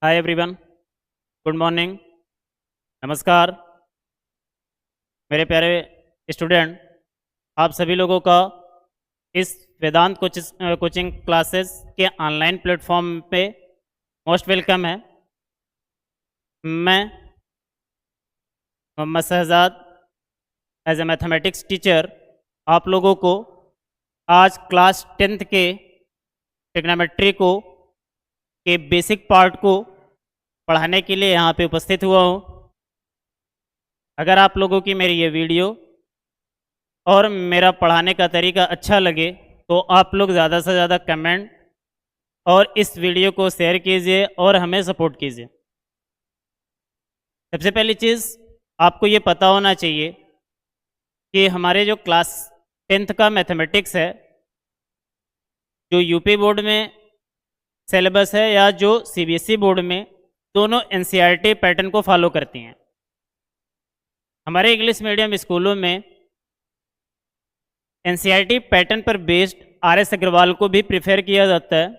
Hi everyone, good morning, नमस्कार मेरे प्यारे स्टूडेंट। आप सभी लोगों का इस वेदांत कोचिंग क्लासेस के ऑनलाइन प्लेटफॉर्म पे मोस्ट वेलकम है। मैं Mohammad Shahzad as a mathematics teacher आप लोगों को आज क्लास 10th के ट्रिग्नोमेट्री को के बेसिक पार्ट को पढ़ाने के लिए यहाँ पे उपस्थित हुआ हूँ। अगर आप लोगों की मेरी ये वीडियो और मेरा पढ़ाने का तरीका अच्छा लगे तो आप लोग ज़्यादा से ज़्यादा कमेंट और इस वीडियो को शेयर कीजिए और हमें सपोर्ट कीजिए। सबसे पहली चीज़ आपको ये पता होना चाहिए कि हमारे जो क्लास 10th का मैथमेटिक्स है, जो यूपी बोर्ड में सिलेबस है या जो सीबीएसई बोर्ड में, दोनों एनसीईआरटी पैटर्न को फॉलो करती हैं। हमारे इंग्लिश मीडियम स्कूलों में एनसीईआरटी पैटर्न पर बेस्ड आरएस अग्रवाल को भी प्रेफर किया जाता है,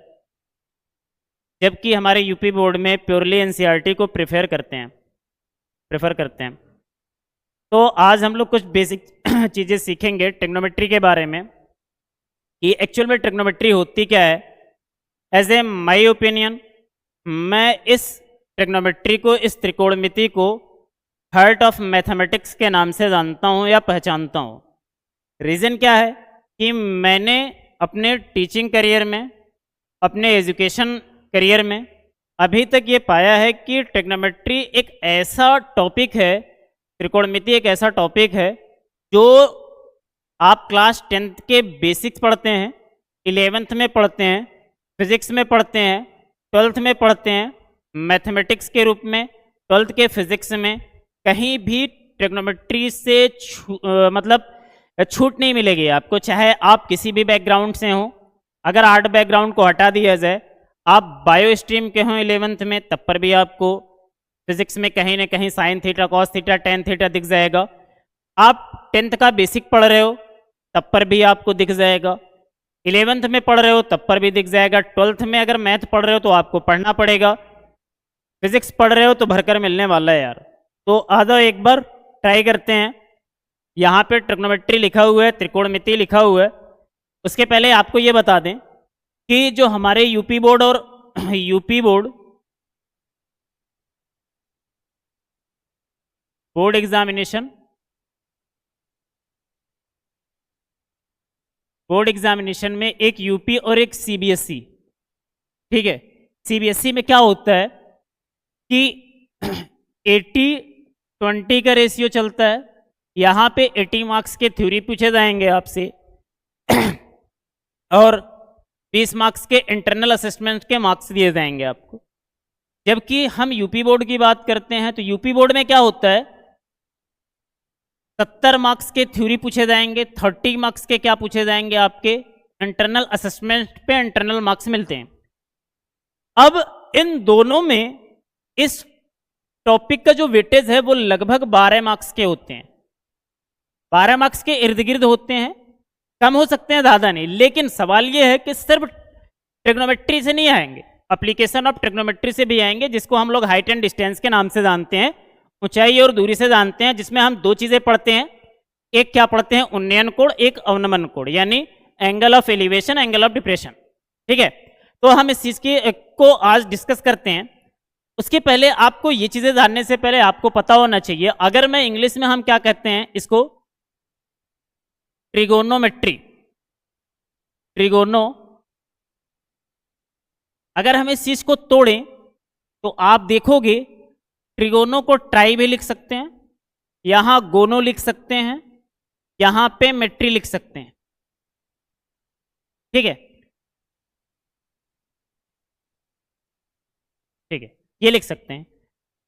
जबकि हमारे यूपी बोर्ड में प्योरली एनसीईआरटी को प्रेफर करते हैं। तो आज हम लोग कुछ बेसिक चीज़ें सीखेंगे ट्रिग्नोमेट्री के बारे में कि एक्चुअल में ट्रिग्नोमेट्री होती क्या है। एज ए माई ओपिनियन, मैं इस ट्रिग्नोमेट्री को, इस त्रिकोणमिति को हार्ट ऑफ मैथमेटिक्स के नाम से जानता हूँ या पहचानता हूँ। रीज़न क्या है कि मैंने अपने टीचिंग करियर में, अपने एजुकेशन करियर में अभी तक ये पाया है कि ट्रिग्नोमेट्री एक ऐसा टॉपिक है, त्रिकोणमिति एक ऐसा टॉपिक है जो आप क्लास 10th के बेसिक्स पढ़ते हैं, 11th में पढ़ते हैं, फिज़िक्स में पढ़ते हैं, 12th में पढ़ते हैं, मैथमेटिक्स के रूप में 12th के फिज़िक्स में कहीं भी ट्रिग्नोमेट्री से छूट नहीं मिलेगी आपको, चाहे आप किसी भी बैकग्राउंड से हों। अगर आर्ट बैकग्राउंड को हटा दिया जाए, आप बायो स्ट्रीम के हों 11th में, तब पर भी आपको फिजिक्स में कहीं ना कहीं sine theta, cos theta, tan theta दिख जाएगा। आप 10th का बेसिक पढ़ रहे हो तब पर भी आपको दिख जाएगा, 11th में पढ़ रहे हो तब पर भी दिख जाएगा, 12th में अगर मैथ पढ़ रहे हो तो आपको पढ़ना पड़ेगा, फिजिक्स पढ़ रहे हो तो भरकर मिलने वाला है यार। तो आ जाओ एक बार ट्राई करते हैं। यहाँ पे ट्रिग्नोमेट्री लिखा हुआ है, त्रिकोणमिति लिखा हुआ है। उसके पहले आपको ये बता दें कि जो हमारे यूपी बोर्ड और यूपी बोर्ड बोर्ड एग्जामिनेशन में एक यूपी और एक सीबीएसई, ठीक है। सीबीएसई में क्या होता है कि 80-20 का रेशियो चलता है। यहाँ पे 80 मार्क्स के थ्योरी पूछे जाएंगे आपसे और 20 मार्क्स के इंटरनल असेसमेंट के मार्क्स दिए जाएंगे आपको। जबकि हम यूपी बोर्ड की बात करते हैं तो यूपी बोर्ड में क्या होता है, 70 मार्क्स के थ्योरी पूछे जाएंगे, 30 मार्क्स के क्या पूछे जाएंगे, आपके इंटरनल असेसमेंट पे इंटरनल मार्क्स मिलते हैं। अब इन दोनों में इस टॉपिक का जो वेटेज है वो लगभग 12 मार्क्स के होते हैं, 12 मार्क्स के इर्द गिर्द होते हैं, कम हो सकते हैं, ज़्यादा नहीं। लेकिन सवाल ये है कि सिर्फ ट्रिग्नोमेट्री से नहीं आएंगे, एप्लीकेशन ऑफ ट्रिग्नोमेट्री से भी आएंगे, जिसको हम लोग हाइट एंड डिस्टेंस के नाम से जानते हैं, ऊंचाई और दूरी से जानते हैं, जिसमें हम दो चीज़ें पढ़ते हैं। एक क्या पढ़ते हैं, उन्नयन कोण, एक अवनमन कोण, यानी angle of elevation, angle of depression, ठीक है। तो हम इस चीज़ को आज डिस्कस करते हैं। उसके पहले आपको ये चीज़ें जानने से पहले आपको पता होना चाहिए, अगर मैं इंग्लिश में हम क्या कहते हैं इसको, ट्रिगोनोमेट्री, अगर हम इस चीज़ को तोड़ें तो आप देखोगे ट्रिगोनो को ट्राई भी लिख सकते हैं, यहाँ गोनो लिख सकते हैं, यहाँ पे मेट्री लिख सकते हैं, ठीक है, ठीक है, ये लिख सकते हैं।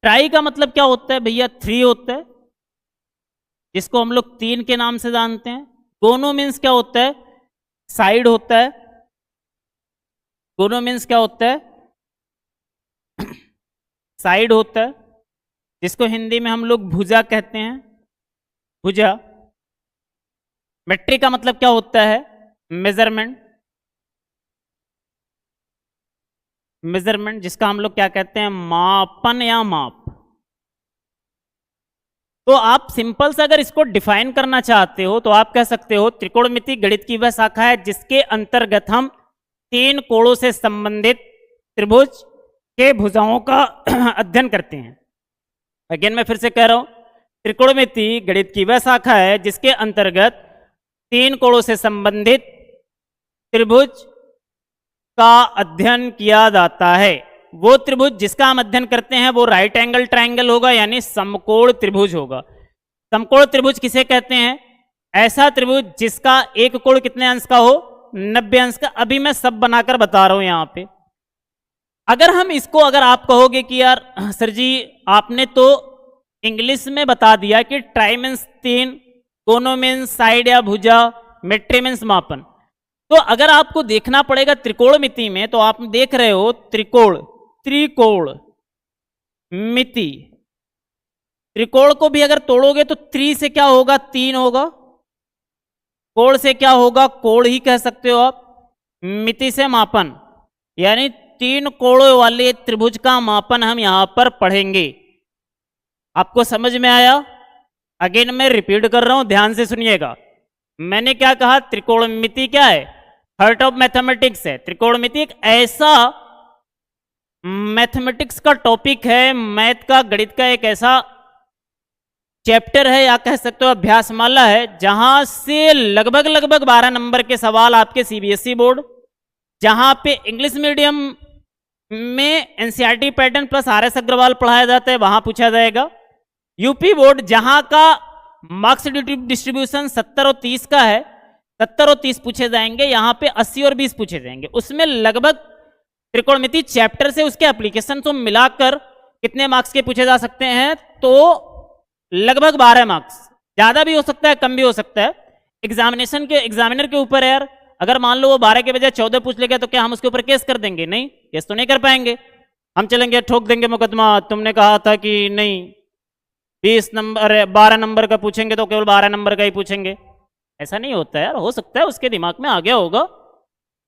ट्राई का मतलब क्या होता है भैया, 3 होता है, जिसको हम लोग 3 के नाम से जानते हैं। गोनो मीन्स क्या होता है, साइड होता है। गोनो मीन्स क्या होता है, साइड होता है, जिसको हिंदी में हम लोग भुजा कहते हैं, भुजा। मेट्रिक का मतलब क्या होता है, मेजरमेंट। मेजरमेंट, जिसका हम लोग क्या कहते हैं, मापन या माप। तो आप सिंपल से अगर इसको डिफाइन करना चाहते हो तो आप कह सकते हो त्रिकोणमिति गणित की वह शाखा है जिसके अंतर्गत हम 3 कोणों से संबंधित त्रिभुज के भुजाओं का अध्ययन करते हैं। अगेन मैं फिर से कह रहा हूं, त्रिकोणमिति गणित की वह शाखा है जिसके अंतर्गत 3 कोणों से संबंधित त्रिभुज का अध्ययन किया जाता है। वो त्रिभुज जिसका हम अध्ययन करते हैं वो राइट एंगल ट्रायंगल होगा, यानी समकोण त्रिभुज होगा। समकोण त्रिभुज किसे कहते हैं? ऐसा त्रिभुज जिसका एक कोण कितने अंश का हो, 90 अंश का। अभी मैं सब बनाकर बता रहा हूं यहां पे। अगर आप कहोगे कि यार सर जी आपने तो इंग्लिश में बता दिया कि ट्राई मीन्स 3, कोनों मीन्स साइड या भुजा, मेट्री मीन्स मापन, तो अगर आपको देखना पड़ेगा त्रिकोणमिति में तो आप देख रहे हो त्रिकोण मिति। त्रिकोण को भी अगर तोड़ोगे तो त्रि से क्या होगा, 3 होगा। कोण से क्या होगा, कोण ही कह सकते हो आप। मिति से मापन, यानी 3 कोणों वाले त्रिभुज का मापन हम यहां पर पढ़ेंगे। आपको समझ में आया? अगेन मैं रिपीट कर रहा हूं, ध्यान से सुनिएगा। मैंने क्या कहा, त्रिकोणमिति क्या है, हार्ट ऑफ मैथमेटिक्स है। त्रिकोणमिति एक ऐसा मैथमेटिक्स का टॉपिक है, मैथ का, गणित का एक ऐसा चैप्टर है या कह सकते हो अभ्यासमाला है, जहां से लगभग 12 नंबर के सवाल आपके सीबीएसई बोर्ड, जहां पे इंग्लिश मीडियम में NCERT pattern plus RS Agarwal पढ़ाया जाता है, वहां पूछा जाएगा। यूपी बोर्ड जहां का मार्क्स डिस्ट्रीब्यूशन 70 और 30 का है, 70 और 30 पूछे जाएंगे, यहां पे 80 और 20 पूछे जाएंगे। उसमें लगभग त्रिकोणमिति चैप्टर से उसके एप्लीकेशन को मिलाकर कितने मार्क्स के पूछे जा सकते हैं, तो लगभग 12 मार्क्स। ज्यादा भी हो सकता है, कम भी हो सकता है, एग्जामिनर के ऊपर है यार। अगर मान लो वो 12 के बजाय 14 पूछ लेगा तो क्या हम उसके ऊपर केस कर देंगे? नहीं, केस तो नहीं कर पाएंगे। हम चलेंगे, ठोक देंगे मुकदमा, तुमने कहा था कि नहीं 20 नंबर 12 नंबर का पूछेंगे तो केवल 12 नंबर का ही पूछेंगे। ऐसा नहीं होता यार। हो सकता है उसके दिमाग में आ गया होगा,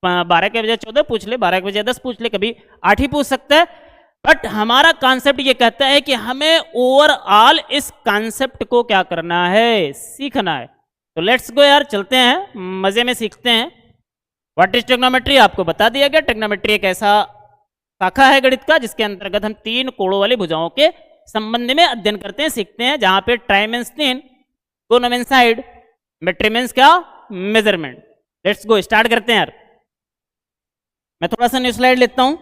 12 के बजाय 14 पूछ ले, 12 के बजाय 10 पूछ ले, कभी 8 ही पूछ सकता है। बट हमारा कॉन्सेप्ट ये कहता है कि हमें ओवरऑल इस कॉन्सेप्ट को क्या करना है, सीखना है। तो लेट्स गो यार, चलते हैं, मजे में सीखते हैं। व्हाट इज ट्रिग्नोमेट्री आपको बता दिया गया। ट्रिग्नोमेट्री एक ऐसा शाखा है गणित का जिसके अंतर्गत हम 3 कोणों वाली भुजाओं के संबंध में अध्ययन करते हैं, सीखते हैं, जहां पे ट्राई मीन्स 3, कोन मीन्स साइड, मेट्री मीन्स क्या, मेजरमेंट। लेट्स गो, स्टार्ट करते हैं यार। मैं थोड़ा सा न्यू स्लाइड लेता हूं।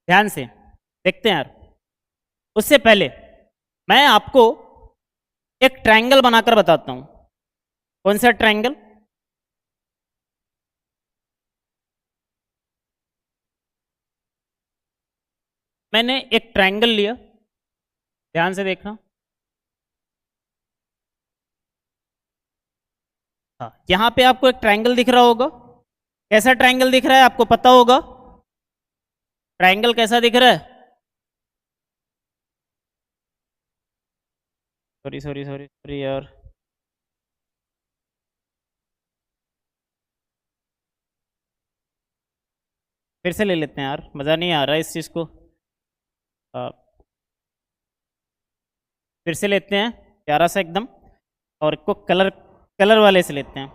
ध्यान से देखते हैं यार। उससे पहले मैं आपको एक ट्रायंगल बनाकर बताता हूं। कौन सा ट्रायंगल? मैंने एक ट्रायंगल लिया, ध्यान से देखना। हाँ, यहां पे आपको एक ट्रायंगल दिख रहा होगा। कैसा ट्रायंगल दिख रहा है आपको पता होगा? ट्रायंगल कैसा दिख रहा है? सॉरी यार, फिर से ले लेते हैं यार, मज़ा नहीं आ रहा है इस चीज़ को। फिर से लेते हैं प्यारा सा एकदम, और इसको कलर वाले से लेते हैं।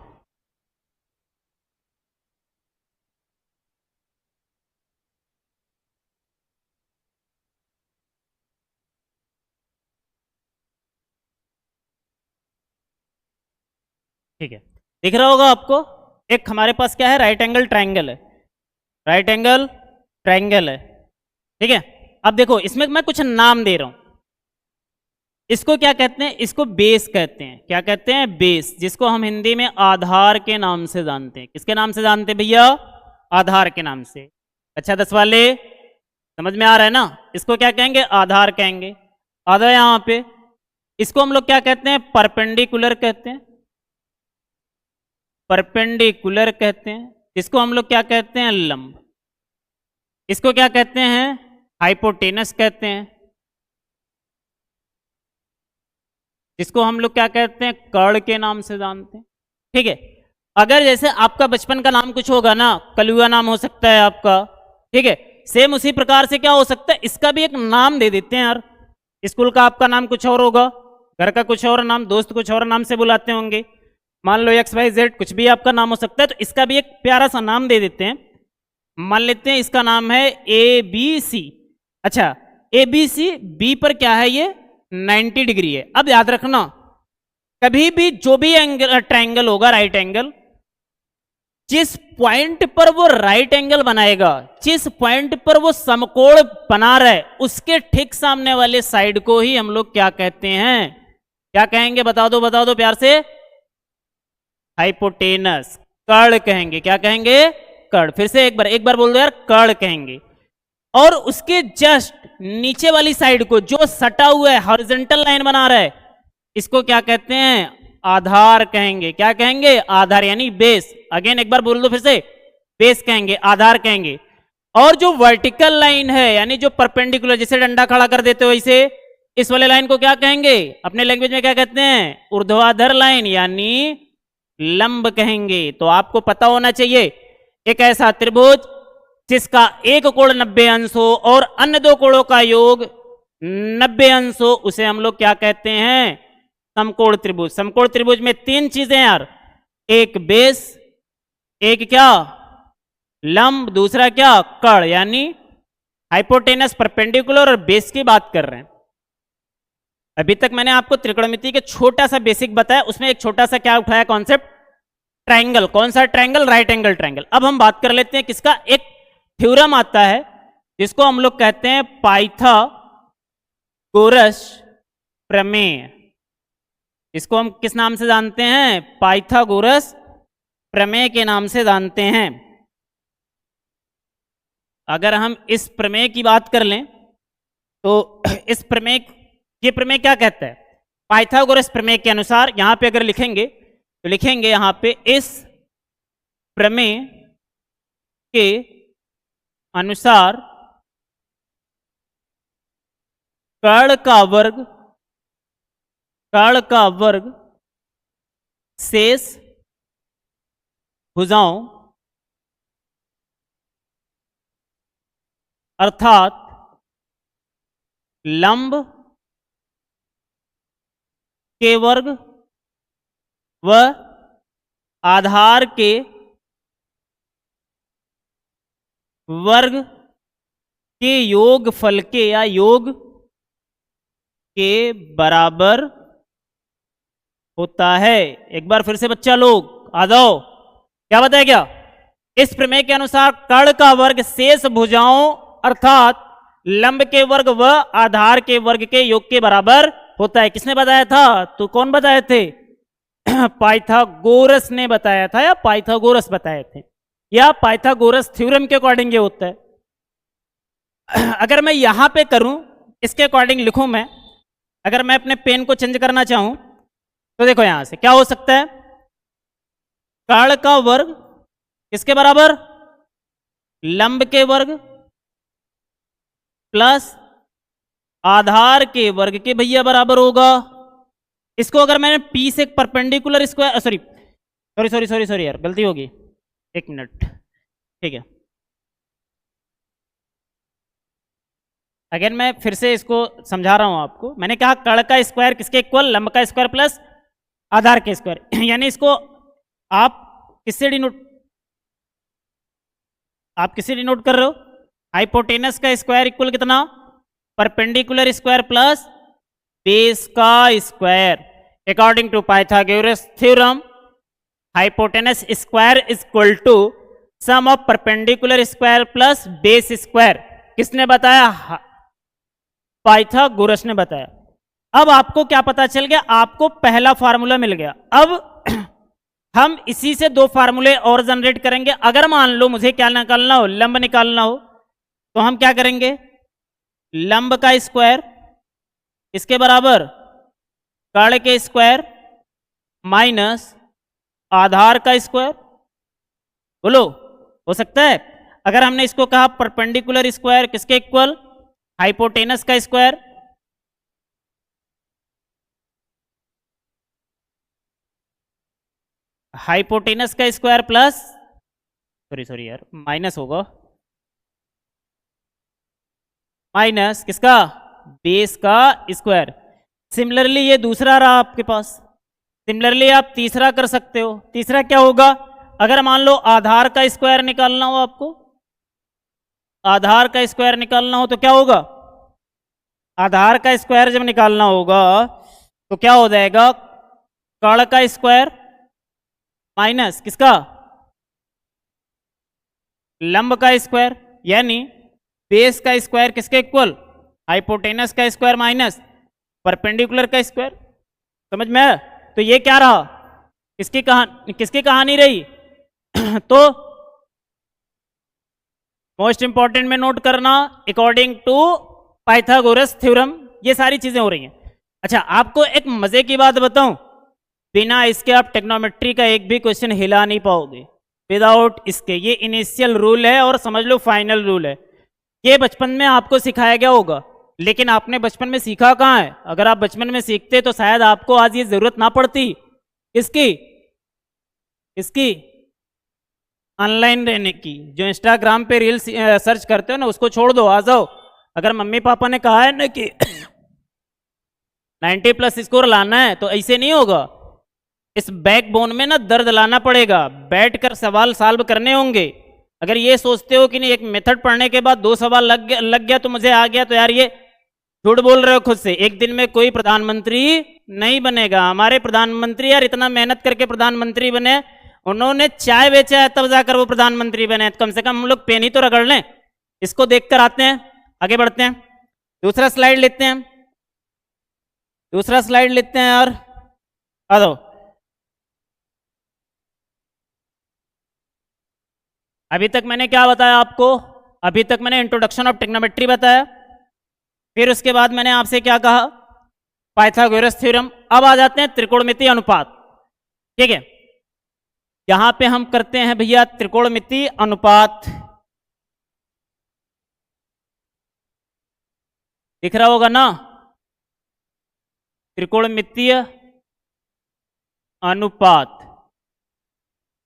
ठीक है, दिख रहा होगा आपको। एक हमारे पास क्या है, राइट एंगल ट्रायंगल है, राइट एंगल ट्रायंगल है। ठीक है, अब देखो इसमें मैं कुछ नाम दे रहा हूं। इसको क्या कहते हैं? इसको बेस कहते हैं। क्या कहते हैं? बेस, जिसको हम हिंदी में आधार के नाम से जानते हैं। किसके नाम से जानते हैं भैया? आधार के नाम से। अच्छा 10 वाले, समझ में आ रहा है ना? इसको क्या कहेंगे? आधार कहेंगे। आधा यहां पे, इसको हम लोग क्या कहते हैं? परपेंडिकुलर कहते हैं, परपेंडिकुलर कहते हैं। इसको हम लोग क्या कहते हैं? लंब। इसको क्या कहते हैं? हाइपोटेनस कहते हैं। जिसको हम लोग क्या कहते हैं, कर्ण के नाम से जानते हैं। ठीक है, अगर जैसे आपका बचपन का नाम कुछ होगा ना, कलुआ नाम हो सकता है आपका, ठीक है, सेम उसी प्रकार से क्या हो सकता है, इसका भी एक नाम दे देते हैं यार। स्कूल का आपका नाम कुछ और होगा, घर का कुछ और नाम, दोस्त कुछ और नाम से बुलाते होंगे, मान लो XYZ कुछ भी आपका नाम हो सकता है, तो इसका भी एक प्यारा सा नाम दे देते हैं। मान लेते हैं इसका नाम है ABC। अच्छा, ABC, बी पर क्या है, ये 90 डिग्री है। अब याद रखना, कभी भी जो भी एंगल ट्रायंगल होगा, राइट एंगल, जिस पॉइंट पर वो राइट एंगल बनाएगा, जिस पॉइंट पर वो समकोण बना रहा है, उसके ठीक सामने वाले साइड को ही हम लोग क्या कहते हैं, क्या कहेंगे, बता दो प्यार से, हाइपोटेनस, कर्ण कहेंगे। क्या कहेंगे, कर्ण। फिर से एक बार बोल दो यार, कर्ण कहेंगे। और उसके जस्ट नीचे वाली साइड को जो सटा हुआ है, हॉरिजॉन्टल लाइन बना रहा है, इसको क्या कहते हैं, आधार कहेंगे। क्या कहेंगे, आधार, यानी बेस। अगेन एक बार बोल दो फिर से, बेस कहेंगे, आधार कहेंगे। और जो वर्टिकल लाइन है, यानी जो परपेंडिकुलर, जैसे डंडा खड़ा कर देते हो वैसे, इस वाले लाइन को क्या कहेंगे, अपने लैंग्वेज में क्या कहते हैं, ऊर्ध्वाधर लाइन यानी लंब कहेंगे। तो आपको पता होना चाहिए, एक ऐसा त्रिभुज जिसका एक कोण 90 अंश हो और अन्य दो कोणों का योग 90 अंश हो, उसे हम लोग क्या कहते हैं, समकोण त्रिभुज। समकोण त्रिभुज में तीन चीजें यार, एक बेस, एक क्या, लंब, दूसरा क्या, कर्ण, यानी हाइपोटेनस, परपेंडिकुलर और बेस की बात कर रहे हैं। अभी तक मैंने आपको त्रिकोणमिति के छोटा सा बेसिक बताया, उसमें एक छोटा सा क्या उठाया कॉन्सेप्ट, ट्रायंगल। कौन सा ट्रायंगल, राइट एंगल ट्रायंगल। अब हम बात कर लेते हैं किसका, एक थ्योरम आता है जिसको हम लोग कहते हैं पाइथागोरस प्रमेय। इसको हम किस नाम से जानते हैं, पाइथागोरस प्रमेय के नाम से जानते हैं। अगर हम इस प्रमेय की बात कर लें तो इस प्रमेय, ये प्रमेय क्या कहता है, पाइथागोरस प्रमेय के अनुसार, यहां पे अगर लिखेंगे तो लिखेंगे यहां पे, इस प्रमेय के अनुसार कर्ण का वर्ग शेष भुजाओं अर्थात लंब के वर्ग व आधार के वर्ग के योगफल के या योग के बराबर होता है। एक बार फिर से बच्चा लोग आ जाओ, क्या बताया क्या, इस प्रमेय के अनुसार कर्ण का वर्ग शेष भुजाओं अर्थात लंब के वर्ग व आधार के वर्ग के योग के बराबर होता है। किसने बताया था, तो कौन बताए थे, पाइथागोरस ने बताया था, या पाइथागोरस बताए थे, या पाइथागोरस थ्योरम के अकॉर्डिंग ये होता है। अगर मैं यहां पे करूं, इसके अकॉर्डिंग लिखूं मैं, अगर मैं अपने पेन को चेंज करना चाहूं तो देखो यहां से क्या हो सकता है, कर्ण का वर्ग किसके बराबर, लंब के वर्ग प्लस आधार के वर्ग के भैया बराबर होगा। इसको अगर मैंने P से परपेंडिकुलर स्क्वायर, सॉरी यार, गलती होगी, एक मिनट, ठीक है। अगेन मैं फिर से इसको समझा रहा हूं आपको। मैंने कहा कर्ण का स्क्वायर किसके इक्वल, लंब का स्क्वायर प्लस आधार के स्क्वायर। यानी इसको आप किससे डिनोट कर रहे हो, हाइपोटेनस का स्क्वायर इक्वल कितना, परपेंडिकुलर स्क्वायर प्लस बेस का square. According to Pythagoras theorem, hypotenuse square is equal to sum of perpendicular square plus base square. किसने बताया, पाइथागोरस ने बताया। अब आपको क्या पता चल गया, आपको पहला फार्मूला मिल गया। अब हम इसी से दो फार्मूले और जनरेट करेंगे। अगर मान लो मुझे क्या निकालना हो, लंब निकालना हो, तो हम क्या करेंगे, लंब का स्क्वायर इसके बराबर कर्ण के स्क्वायर माइनस आधार का स्क्वायर। बोलो, हो सकता है। अगर हमने इसको कहा परपेंडिकुलर स्क्वायर किसके इक्वल, हाइपोटेनस का स्क्वायर, हाइपोटेनस का स्क्वायर प्लस, सॉरी यार, माइनस होगा, माइनस किसका, बेस का स्क्वायर। सिमिलरली ये दूसरा रहा आपके पास। सिमिलरली आप तीसरा कर सकते हो। तीसरा क्या होगा, अगर मान लो आधार का स्क्वायर निकालना हो आपको, आधार का स्क्वायर निकालना हो तो क्या होगा, आधार का स्क्वायर जब निकालना होगा तो क्या हो जाएगा, कर्ण का स्क्वायर माइनस किसका, लंब का स्क्वायर, यानी बेस का स्क्वायर किसके इक्वल, हाइपोटेनस का स्क्वायर माइनस परपेंडिकुलर का स्क्वायर। समझ में आया? तो ये क्या रहा, किसकी कहानी रही तो मोस्ट इंपॉर्टेंट में नोट करना, अकॉर्डिंग टू पाइथागोरस थ्योरम, ये सारी चीजें हो रही हैं। अच्छा, आपको एक मजे की बात बताऊं, बिना इसके आप टेक्नोमेट्री का एक भी क्वेश्चन हिला नहीं पाओगे विदाउट इसके। ये इनिशियल रूल है और समझ लो फाइनल रूल है। ये बचपन में आपको सिखाया गया होगा, लेकिन आपने बचपन में सीखा कहाँ है? अगर आप बचपन में सीखते तो शायद आपको आज ये जरूरत ना पड़ती। इसकी ऑनलाइन रहने की। जो इंस्टाग्राम पे रील्स सर्च करते हो ना, उसको छोड़ दो, आ जाओ। अगर मम्मी पापा ने कहा है ना कि 90+ स्कोर लाना है, तो ऐसे नहीं होगा। इस बैकबोन में ना दर्द लाना पड़ेगा, बैठकर सवाल सॉल्व करने होंगे। अगर ये सोचते हो कि नहीं एक मेथड पढ़ने के बाद 2 सवाल लग गया तो मुझे आ गया, तो यार ये झूठ बोल रहे हो खुद से। एक दिन में कोई प्रधानमंत्री नहीं बनेगा। हमारे प्रधानमंत्री यार इतना मेहनत करके प्रधानमंत्री बने, उन्होंने चाय बेचा है तब जाकर वो प्रधानमंत्री बने। कम से कम हम लोग पेन ही तो रगड़ लें। इसको देखकर आते हैं, आगे बढ़ते हैं। दूसरा स्लाइड लेते हैं, दूसरा स्लाइड लेते हैं यार, आ दो। अभी तक मैंने क्या बताया आपको? अभी तक मैंने इंट्रोडक्शन ऑफ ट्रिग्नोमेट्री बताया, फिर उसके बाद मैंने आपसे क्या कहा, पाइथागोरस थ्योरम। अब आ जाते हैं त्रिकोणमितीय अनुपात। ठीक है, यहां पे हम करते हैं भैया त्रिकोणमितीय अनुपात। दिख रहा होगा ना, त्रिकोणमितीय अनुपात।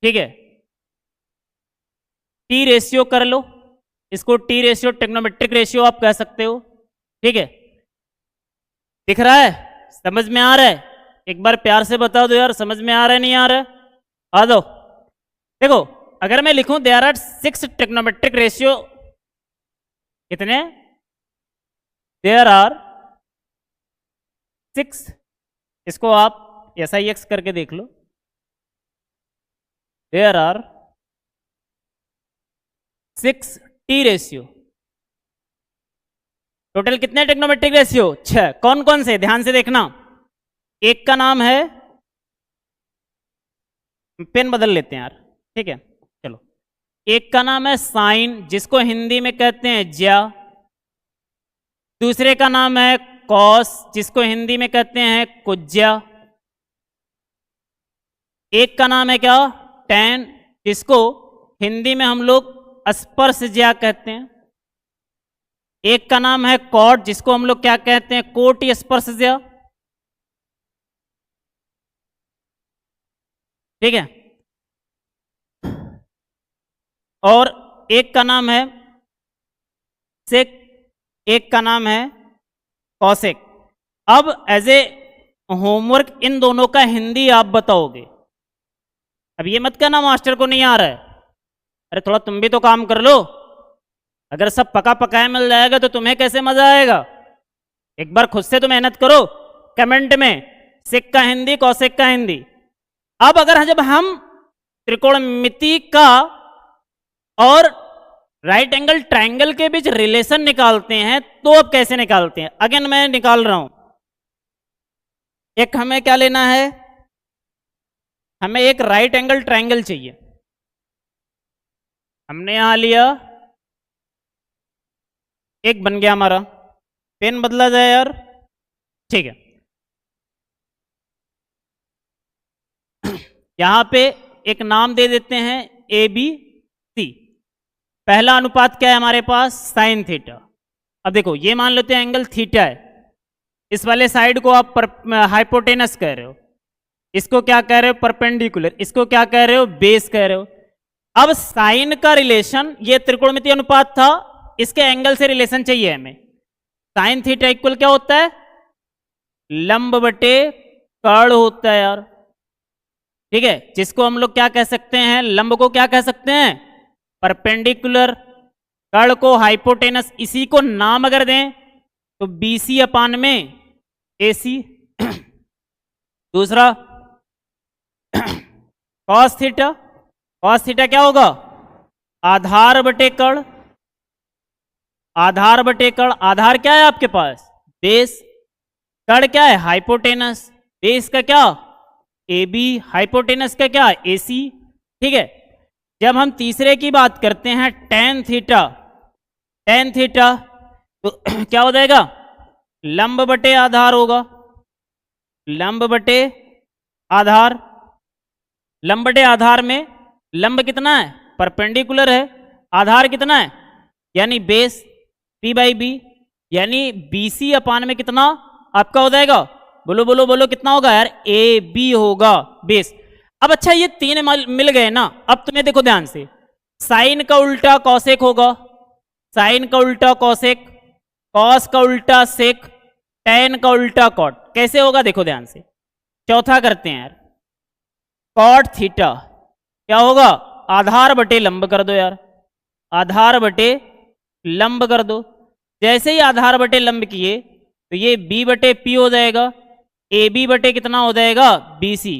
ठीक है, टी रेशियो कर लो, इसको टी रेशियो, ट्रिग्नोमेट्रिक रेशियो आप कह सकते हो। ठीक है, दिख रहा है, समझ में आ रहा है? एक बार प्यार से बता दो यार, समझ में आ रहा है नहीं आ रहा है? आ दो। देखो, अगर मैं लिखूं देयर आर 6 ट्रिग्नोमेट्रिक रेशियो, कितने? देयर आर 6, इसको आप SIX करके देख लो। There are 6 T ratio. Total कितने ट्रिग्नोमेट्रिक रेशियो? 6। कौन कौन से? ध्यान से देखना। एक का नाम है, पेन बदल लेते हैं यार, ठीक है, चलो। एक का नाम है साइन, जिसको हिंदी में कहते हैं ज्या। दूसरे का नाम है कॉस, जिसको हिंदी में कहते हैं कुज्या। एक का नाम है क्या? टैन, जिसको हिंदी में हम लोग स्पर्शज्या कहते हैं। एक का नाम है कॉट, जिसको हम लोग क्या कहते हैं? कोटि स्पर्शज्या। ठीक है, और एक का नाम है सेक, एक का नाम है कौशिक। अब एज ए होमवर्क इन दोनों का हिंदी आप बताओगे। अब ये मत कहना मास्टर को नहीं आ रहा है, अरे थोड़ा तुम भी तो काम कर लो। अगर सब पका पकाया मिल जाएगा तो तुम्हें कैसे मजा आएगा? एक बार खुद से तो मेहनत करो, कमेंट में सेक का हिंदी, कौशिक का हिंदी। अब अगर जब हम त्रिकोणमिति का और राइट एंगल ट्रायंगल के बीच रिलेशन निकालते हैं, तो अब कैसे निकालते हैं? अगेन मैं निकाल रहा हूं। एक हमें क्या लेना है? हमें एक राइट एंगल ट्रायंगल चाहिए। हमने यहां लिया, एक बन गया हमारा। पेन बदला जाए यार, ठीक है। यहां पे एक नाम दे देते हैं ABC। पहला अनुपात क्या है हमारे पास? Sine theta. अब देखो, ये मान लेते हैं एंगल थीटा है, इस वाले साइड को आप हाइपोटेनस कह रहे हो, इसको क्या कह रहे हो, परपेंडिकुलर, इसको क्या कह रहे हो, बेस कह रहे हो। अब साइन का रिलेशन, ये त्रिकोणमितीय अनुपात था, इसके एंगल से रिलेशन चाहिए हमें। साइन थीटा इक्वल क्या होता है, लंब बटे कर्ण होता है यार, ठीक है, जिसको हम लोग क्या कह सकते हैं, लंब को क्या कह सकते हैं, परपेंडिकुलर, कर्ण को हाइपोटेनस, इसी को नाम अगर दें तो BC अपान में AC। दूसरा कॉस थीटा, कॉस थीटा क्या होगा, आधार बटे कर्ण, आधार बटे कर्ण, आधार क्या है आपके पास, बेस, कर्ण क्या है, हाइपोटेनस, बेस का क्या, AB, हाइपोटेनस का क्या, AC, ठीक है। जब हम तीसरे की बात करते हैं tan थीटा, tan थीटा तो क्या हो जाएगा, लंब बटे आधार होगा, लंब बटे आधार, लंब बटे आधार में लंब कितना है, परपेंडिकुलर है, आधार कितना है, यानी बेस, P/B, यानी BC अपान में कितना आपका हो जाएगा, बोलो बोलो बोलो कितना होगा यार, AB होगा बेस। अब अच्छा ये तीन मिल गए ना, अब तुम्हें देखो ध्यान से, साइन का उल्टा कॉसेक होगा, साइन का उल्टा कॉसेक, कॉस का उल्टा सेक, टैन का उल्टा कॉट, कैसे होगा देखो ध्यान से। चौथा करते हैं यार, कॉट थीटा क्या होगा, आधार बटे लंब कर दो यार, आधार बटे लंब कर दो, जैसे ही आधार बटे लंब किए तो ये B बटे P हो जाएगा, AB बटे कितना हो जाएगा, BC,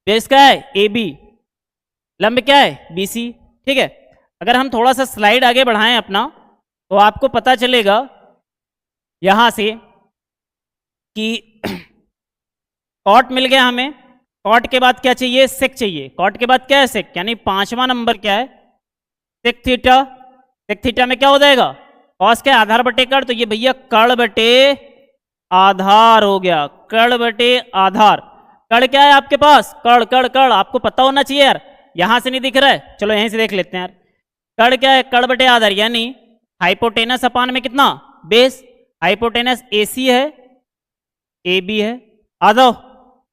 बेस क्या है AB, लंब क्या है BC, ठीक है। अगर हम थोड़ा सा स्लाइड आगे बढ़ाएं अपना तो आपको पता चलेगा यहां से कि कॉट मिल गया हमें, कॉट के बाद क्या चाहिए, सेक चाहिए, कॉट के बाद क्या है, सेक, यानी पांचवा नंबर क्या है, सेक थीटा, सेक थीटा में क्या हो जाएगा, कॉस क्या है, आधार बटे कर्ण, तो ये भैया कर्ण बटे आधार हो गया, कर्ण बटे आधार, कर्ण क्या है आपके पास, कर्ण कर्ण कर्ण, आपको पता होना चाहिए यार, यहां से नहीं दिख रहा है, चलो यहीं से देख लेते हैं यार, कर्ण क्या है, कर्ण बटे आधार, यानी हाइपोटेनस अपान में कितना, बेस, हाइपोटेनस AC है, AB है, आ जाओ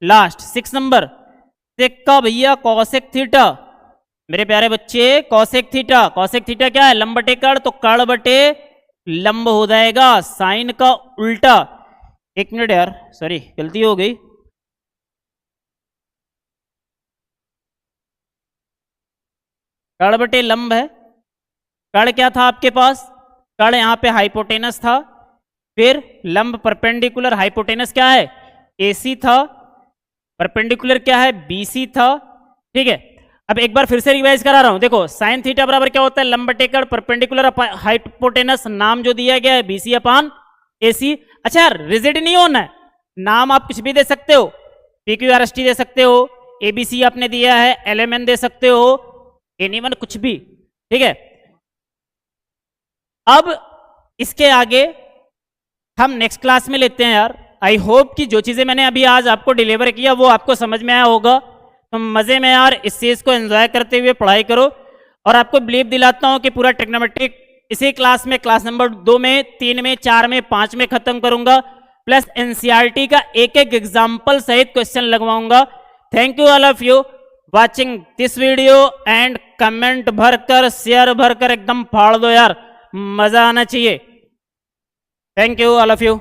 लास्ट 6 नंबर, सेक का भैया कॉसेक थीटा, मेरे प्यारे बच्चे कॉसेक थीटा, कॉसेक थीटा क्या है, लंब बटे कर्ण, तो कर्ण बटे लंब हो जाएगा, साइन का उल्टा, एक मिनट यार सॉरी गलती हो गई, कर्ण बटे लंब है, कर्ण क्या था आपके पास, कर्ण यहाँ पे हाइपोटेनस था, फिर लंब परपेंडिकुलर, हाइपोटेनस क्या है AC था, परपेंडिकुलर क्या है BC था, ठीक है। अब एक बार फिर से रिवाइज करा रहा हूं, देखो साइन थीटा बराबर क्या होता है, लंब बटे कर्ण, परपेंडिकुलर हाइपोटेनस, नाम जो दिया गया है BC अपान AC। अच्छा यार रिजिड नहीं होना है, नाम आप कुछ भी दे सकते हो, PQRST दे सकते हो, ABC आपने दिया है, LMN दे सकते हो, एनीवन कुछ भी, ठीक है। अब इसके आगे हम नेक्स्ट क्लास में लेते हैं यार। आई होप कि जो चीज़ें मैंने अभी आज आपको डिलीवर किया वो आपको समझ में आया होगा, तो मज़े में यार इस चीज़ को एंजॉय करते हुए पढ़ाई करो, और आपको बिलीव दिलाता हूँ कि पूरा ट्रिग्नोमेट्रिक इसी क्लास में, क्लास नंबर 2 में, 3 में, 4 में, 5 में खत्म करूंगा, प्लस NCERT का एक एक एग्जाम्पल सहित क्वेश्चन लगवाऊंगा। Thank you all of you watching this video and comment भरकर, शेयर भरकर एकदम फाड़ दो यार, मजा आना चाहिए। Thank you all of you.